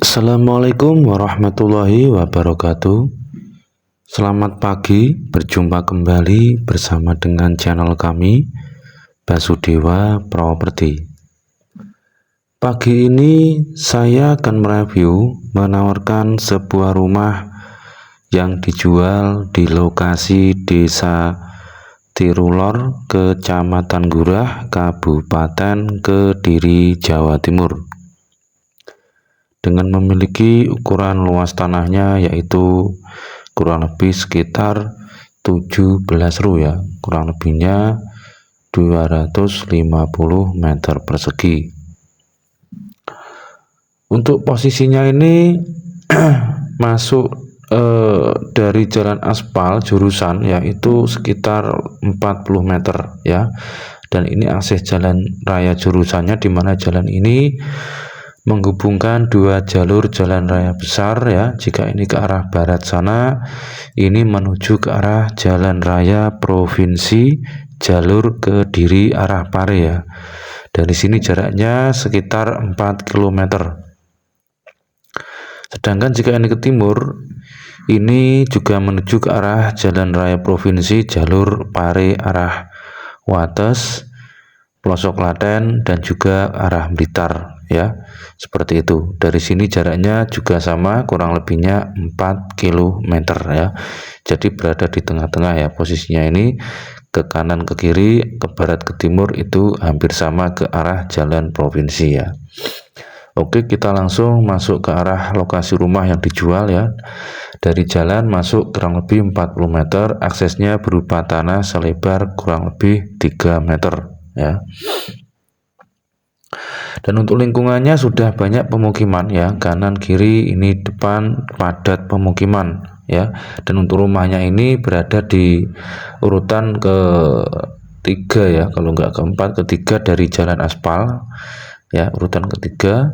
Assalamualaikum warahmatullahi wabarakatuh. Selamat pagi, berjumpa kembali bersama dengan channel kami Basudewa Property. Pagi ini saya akan mereview menawarkan sebuah rumah yang dijual di lokasi Desa Tirulor, Kecamatan Gurah, Kabupaten Kediri, Jawa Timur, dengan memiliki ukuran luas tanahnya yaitu kurang lebih sekitar 17 ru ya, kurang lebihnya 250 meter persegi. Untuk posisinya ini masuk dari jalan aspal jurusan yaitu sekitar 40 meter ya, dan ini akses jalan raya jurusannya, di mana jalan ini menghubungkan dua jalur jalan raya besar ya. Jika ini ke arah barat sana, ini menuju ke arah jalan raya provinsi jalur Kediri arah Pare ya. Dari sini jaraknya sekitar 4 km. Sedangkan jika ini ke timur, ini juga menuju ke arah jalan raya provinsi jalur Pare arah Wates, Pelosok Klaten, dan juga arah Blitar ya, seperti itu. Dari sini jaraknya juga sama, kurang lebihnya 4 km ya. Jadi berada di tengah-tengah ya posisinya, ini ke kanan ke kiri, ke barat ke timur itu hampir sama ke arah jalan provinsi ya. Oke, kita langsung masuk ke arah lokasi rumah yang dijual ya. Dari jalan masuk kurang lebih 40 meter, aksesnya berupa tanah selebar kurang lebih 3 meter ya. Dan untuk lingkungannya sudah banyak pemukiman ya, kanan kiri ini depan padat pemukiman ya. Dan untuk rumahnya ini berada di urutan ketiga ya, kalau enggak keempat, ketiga dari jalan aspal ya, urutan ketiga.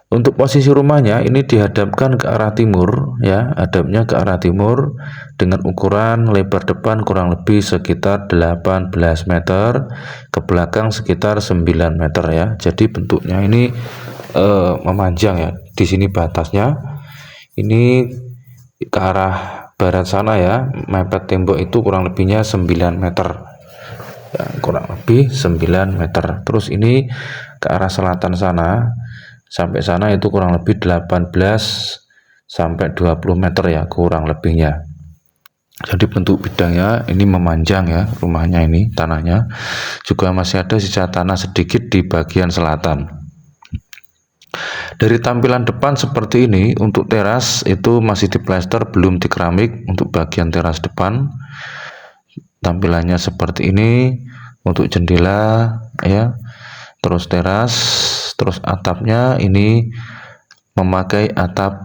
Untuk posisi rumahnya ini dihadapkan ke arah timur ya, hadapnya ke arah timur dengan ukuran lebar depan kurang lebih sekitar 18 meter, ke belakang sekitar 9 meter ya. Jadi bentuknya ini memanjang ya. Di sini batasnya ini ke arah barat sana ya, mepet tembok itu kurang lebihnya 9 meter ya, kurang lebih 9 meter. Terus ini ke arah selatan sana sampai sana itu kurang lebih 18 sampai 20 meter ya, kurang lebihnya. Jadi bentuk bidangnya ini memanjang ya, rumahnya ini tanahnya juga masih ada sisa tanah sedikit di bagian selatan. Dari tampilan depan seperti ini. Untuk teras itu masih diplester, belum dikeramik. Untuk bagian teras depan tampilannya seperti ini. Untuk jendela ya, terus teras, terus atapnya ini memakai atap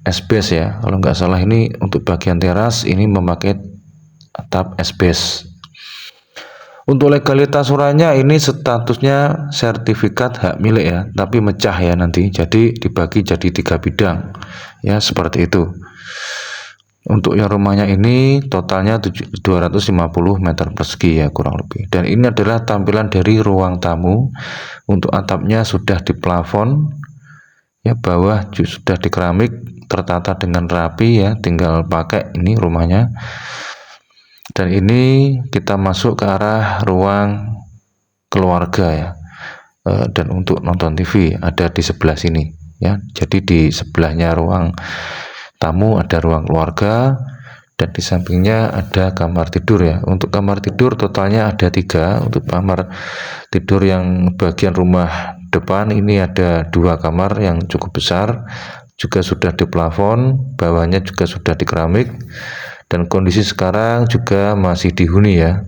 asbes ya, kalau nggak salah. Ini untuk bagian teras ini memakai atap asbes. Untuk legalitas suratnya ini statusnya sertifikat hak milik ya, tapi mecah ya nanti, jadi dibagi jadi 3 bidang ya, seperti itu. Untuk yang rumahnya ini totalnya 250 meter persegi ya, kurang lebih. Dan ini adalah tampilan dari ruang tamu. Untuk atapnya sudah di plafon ya, bawah sudah di keramik, tertata dengan rapi ya, tinggal pakai ini rumahnya. Dan ini kita masuk ke arah ruang keluarga ya. Dan untuk nonton TV ada di sebelah sini ya. Jadi di sebelahnya ruang tamu ada ruang keluarga, dan di sampingnya ada kamar tidur ya. Untuk kamar tidur totalnya ada 3. Untuk kamar tidur yang bagian rumah depan ini ada 2 kamar yang cukup besar, juga sudah di plafon, bawahnya juga sudah di keramik, dan kondisi sekarang juga masih dihuni ya,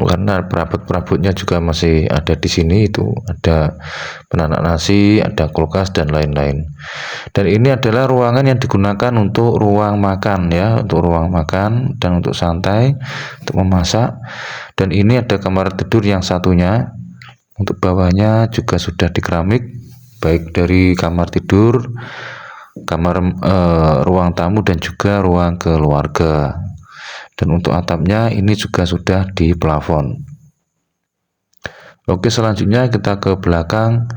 karena perabot-perabotnya juga masih ada di sini. Itu ada penanak nasi, ada kulkas, dan lain-lain. Dan ini adalah ruangan yang digunakan untuk ruang makan ya, untuk ruang makan dan untuk santai, untuk memasak. Dan ini ada kamar tidur yang satunya, untuk bawahnya juga sudah di keramik, baik dari kamar tidur, kamar ruang tamu, dan juga ruang keluarga. Dan untuk atapnya ini juga sudah di plafon. Oke, selanjutnya kita ke belakang.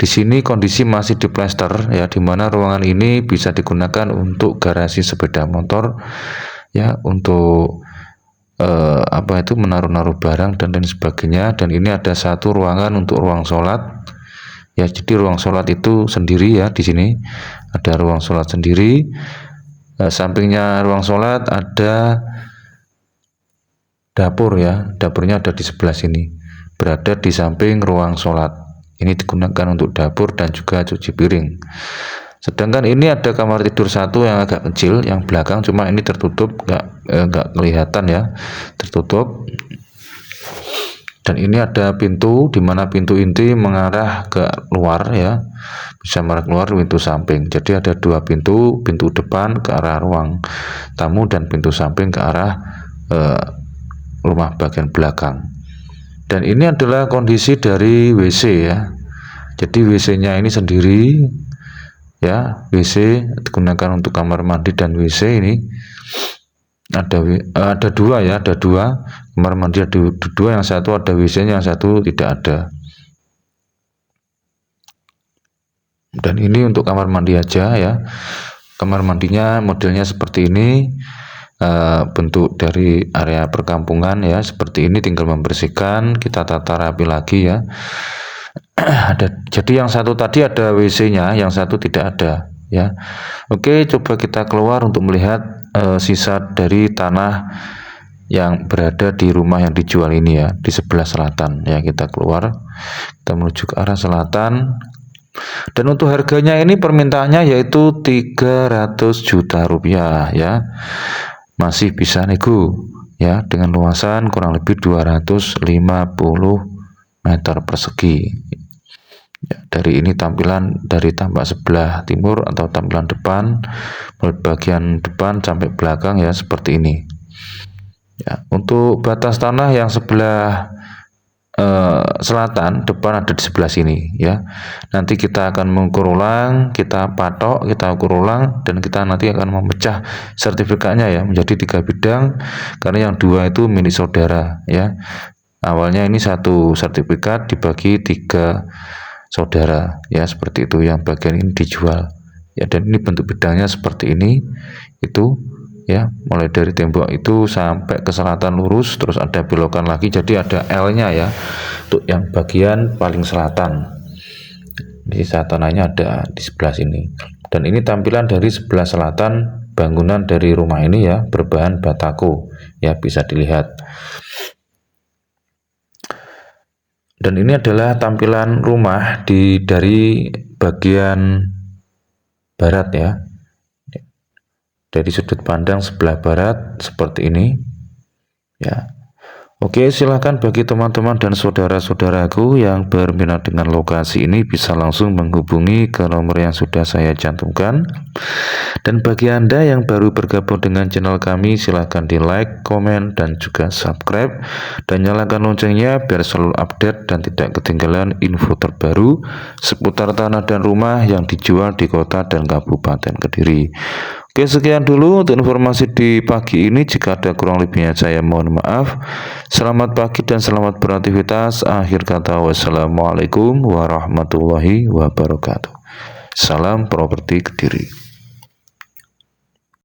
Di sini kondisi masih diplester ya, di mana ruangan ini bisa digunakan untuk garasi sepeda motor ya, untuk apa itu menaruh-naruh barang dan lain sebagainya. Dan ini ada satu ruangan untuk ruang sholat ya, jadi ruang sholat itu sendiri ya, di sini ada ruang sholat sendiri. Sampingnya ruang sholat ada dapur ya, dapurnya ada di sebelah sini, berada di samping ruang sholat. Ini digunakan untuk dapur dan juga cuci piring. Sedangkan ini ada kamar tidur satu yang agak kecil, yang belakang, cuma ini tertutup, nggak kelihatan ya, tertutup. Dan ini ada pintu, di mana pintu inti mengarah ke luar ya, bisa mengarah keluar pintu samping. Jadi ada dua pintu, pintu depan ke arah ruang tamu dan pintu samping ke arah rumah bagian belakang. Dan ini adalah kondisi dari WC ya. Jadi WC-nya ini sendiri ya, WC digunakan untuk kamar mandi dan WC. Ini ada dua ya, ada dua kamar mandi, ada dua, yang satu ada WC-nya, yang satu tidak ada. Dan ini untuk kamar mandi aja ya, kamar mandinya modelnya seperti ini. Bentuk dari area perkampungan ya, seperti ini, tinggal membersihkan, kita tata rapi lagi ya. Jadi yang satu tadi ada WC-nya, yang satu tidak ada ya. Oke, coba kita keluar untuk melihat sisa dari tanah yang berada di rumah yang dijual ini ya, di sebelah selatan ya. Kita keluar, kita menuju ke arah selatan. Dan untuk harganya ini permintaannya yaitu 300 juta rupiah ya, masih bisa nego ya, dengan luasan kurang lebih 250 meter persegi ya. Dari ini tampilan dari tampak sebelah timur atau tampilan depan, mulai bagian depan sampai belakang ya, seperti ini ya. Untuk batas tanah yang sebelah selatan depan ada di sebelah sini ya. Nanti kita akan mengukur ulang, kita patok, kita ukur ulang, dan kita nanti akan memecah sertifikatnya ya menjadi 3 bidang, karena yang 2 itu milik saudara ya. Awalnya ini 1 sertifikat dibagi 3 saudara ya, seperti itu. Yang bagian ini dijual ya, dan ini bentuk bidangnya seperti ini itu ya, mulai dari tembok itu sampai ke selatan lurus, terus ada belokan lagi, jadi ada L-nya ya untuk yang bagian paling selatan. Sisa tanahnya ada di sebelah sini. Dan ini tampilan dari sebelah selatan bangunan dari rumah ini ya, berbahan batako ya, bisa dilihat. Dan ini adalah tampilan rumah dari bagian barat ya, dari sudut pandang sebelah barat seperti ini ya. Oke, silahkan bagi teman-teman dan saudara-saudaraku yang berminat dengan lokasi ini bisa langsung menghubungi ke nomor yang sudah saya cantumkan. Dan bagi Anda yang baru bergabung dengan channel kami, silahkan di like, komen, dan juga subscribe, dan nyalakan loncengnya biar selalu update dan tidak ketinggalan info terbaru seputar tanah dan rumah yang dijual di kota dan Kabupaten Kediri. Oke, sekian dulu untuk informasi di pagi ini. Jika ada kurang lebihnya saya mohon maaf. Selamat pagi dan selamat beraktivitas. Akhir kata, wassalamualaikum warahmatullahi wabarakatuh. Salam properti Kediri.